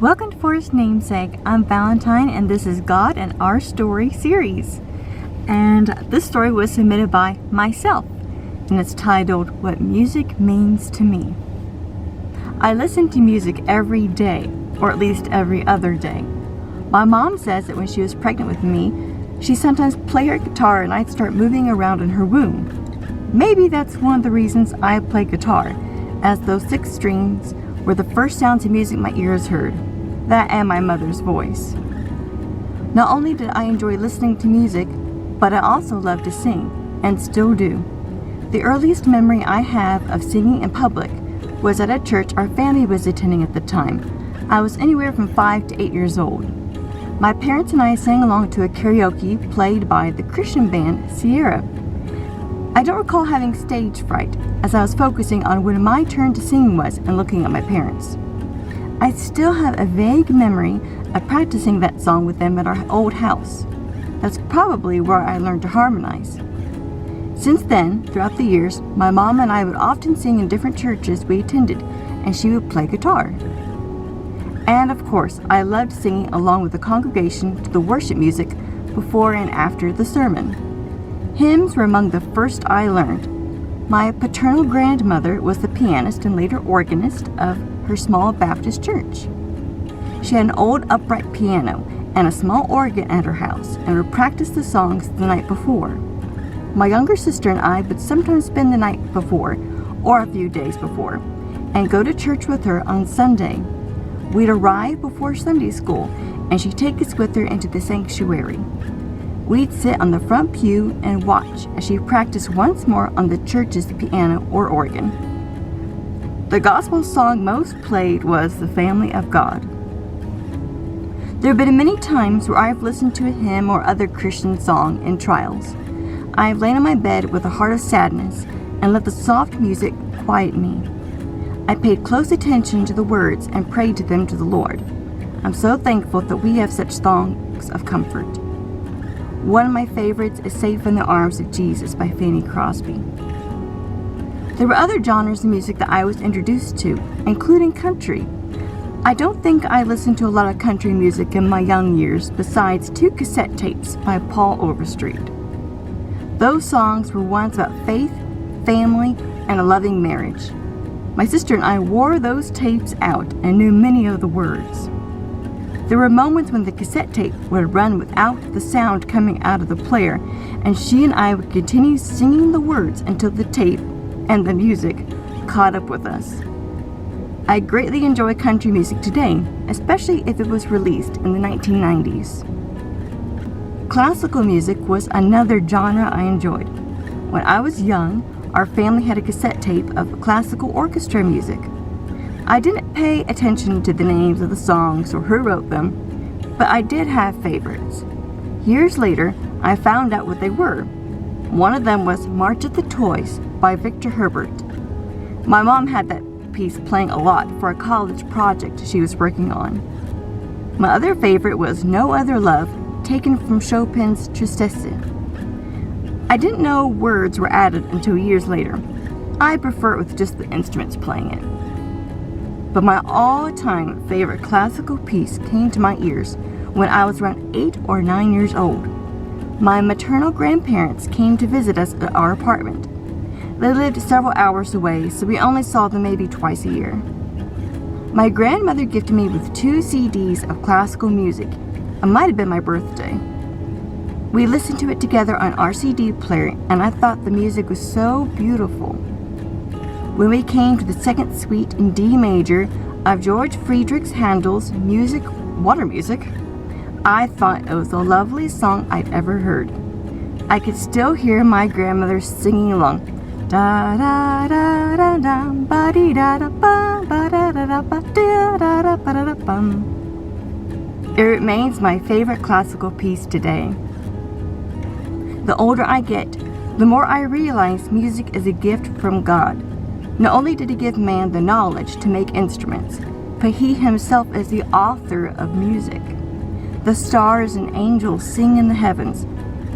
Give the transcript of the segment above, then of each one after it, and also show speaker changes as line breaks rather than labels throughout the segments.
Welcome to Forest Namesake. I'm Valentine, and this is God and Our Story series. And this story was submitted by myself, and it's titled, What Music Means to Me. I listen to music every day, or at least every other day. My mom says that when she was pregnant with me, she sometimes played her guitar and I'd start moving around in her womb. Maybe that's one of the reasons I play guitar, as those 6 strings were the first sounds of music my ears heard. That and my mother's voice. Not only did I enjoy listening to music, but I also loved to sing, and still do. The earliest memory I have of singing in public was at a church our family was attending at the time. I was anywhere from 5 to 8 years old. My parents and I sang along to a karaoke played by the Christian band Sierra. I don't recall having stage fright, as I was focusing on when my turn to sing was and looking at my parents. I still have a vague memory of practicing that song with them at our old house. That's probably where I learned to harmonize. Since then, throughout the years, my mom and I would often sing in different churches we attended, and she would play guitar. And of course, I loved singing along with the congregation to the worship music before and after the sermon. Hymns were among the first I learned. My paternal grandmother was the pianist and later organist of her small Baptist church. She had an old upright piano and a small organ at her house and would practice the songs the night before. My younger sister and I would sometimes spend the night before, or a few days before, and go to church with her on Sunday. We'd arrive before Sunday school, and she'd take us with her into the sanctuary. We'd sit on the front pew and watch as she practiced once more on the church's piano or organ. The gospel song most played was The Family of God. There have been many times where I've listened to a hymn or other Christian song in trials. I've lain on my bed with a heart of sadness and let the soft music quiet me. I paid close attention to the words and prayed to them to the Lord. I'm so thankful that we have such songs of comfort. One of my favorites is Safe in the Arms of Jesus by Fanny Crosby. There were other genres of music that I was introduced to, including country. I don't think I listened to a lot of country music in my young years besides 2 cassette tapes by Paul Overstreet. Those songs were ones about faith, family, and a loving marriage. My sister and I wore those tapes out and knew many of the words. There were moments when the cassette tape would run without the sound coming out of the player, and she and I would continue singing the words until the tape and the music caught up with us. I greatly enjoy country music today, especially if it was released in the 1990s. Classical music was another genre I enjoyed. When I was young, our family had a cassette tape of classical orchestra music. I didn't pay attention to the names of the songs or who wrote them, but I did have favorites. Years later, I found out what they were. One of them was March of the Toys by Victor Herbert. My mom had that piece playing a lot for a college project she was working on. My other favorite was No Other Love, taken from Chopin's Tristesse. I didn't know words were added until years later. I prefer it with just the instruments playing it. But my all-time favorite classical piece came to my ears when I was around 8 or 9 years old. My maternal grandparents came to visit us at our apartment. They lived several hours away, so we only saw them maybe twice a year. My grandmother gifted me with 2 CDs of classical music. It might have been my birthday. We listened to it together on our CD player, and I thought the music was so beautiful. When we came to the second suite in D major of George Friedrich Handel's Water Music, I thought it was the loveliest song I'd ever heard. I could still hear my grandmother singing along. Da da da da da ba dee da da ba ba da da da ba da da da ba da da bum. It remains my favorite classical piece today. The older I get, the more I realize music is a gift from God. Not only did He give man the knowledge to make instruments, but He Himself is the author of music. The stars and angels sing in the heavens.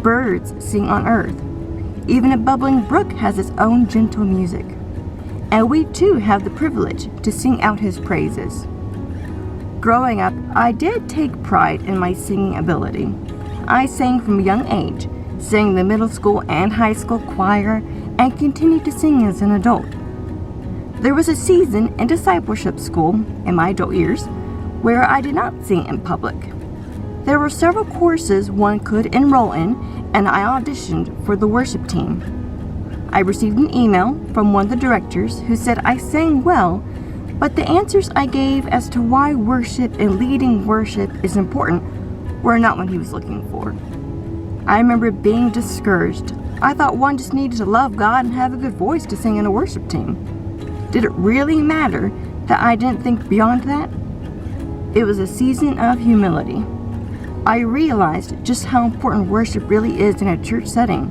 Birds sing on earth. Even a bubbling brook has its own gentle music. And we too have the privilege to sing out His praises. Growing up, I did take pride in my singing ability. I sang from a young age, sang the middle school and high school choir, and continued to sing as an adult. There was a season in discipleship school in my adult years where I did not sing in public. There were several courses one could enroll in, and I auditioned for the worship team. I received an email from one of the directors who said I sang well, but the answers I gave as to why worship and leading worship is important were not what he was looking for. I remember being discouraged. I thought one just needed to love God and have a good voice to sing in a worship team. Did it really matter that I didn't think beyond that? It was a season of humility. I realized just how important worship really is in a church setting.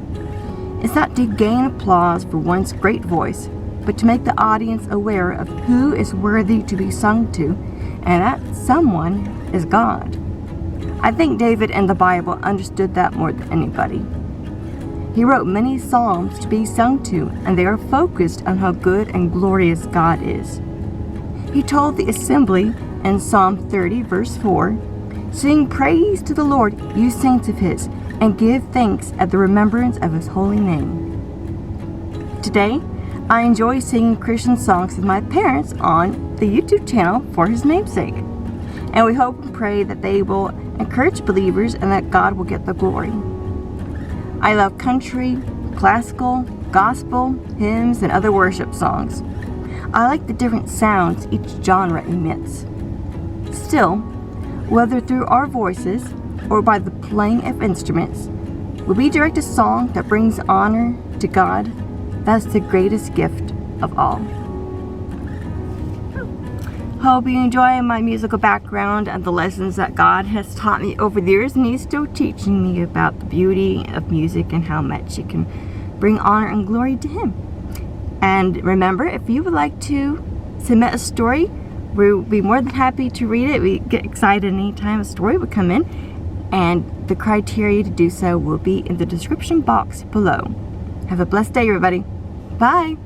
It's not to gain applause for one's great voice, but to make the audience aware of who is worthy to be sung to, and that someone is God. I think David in the Bible understood that more than anybody. He wrote many psalms to be sung to, and they are focused on how good and glorious God is. He told the assembly in Psalm 30, verse 4, "Sing praise to the Lord, you saints of his, and give thanks at the remembrance of his holy name." Today, I enjoy singing Christian songs with my parents on the YouTube channel for his namesake. And we hope and pray that they will encourage believers and that God will get the glory. I love country, classical, gospel, hymns, and other worship songs. I like the different sounds each genre emits. Still, whether through our voices or by the playing of instruments, when we direct a song that brings honor to God, that's the greatest gift of all. Hope you enjoy my musical background and the lessons that God has taught me over the years, and He's still teaching me about the beauty of music and how much it can bring honor and glory to Him. And remember, if you would like to submit a story, we'll be more than happy to read it. We get excited anytime a story would come in, and the criteria to do so will be in the description box below. Have a blessed day, everybody. Bye.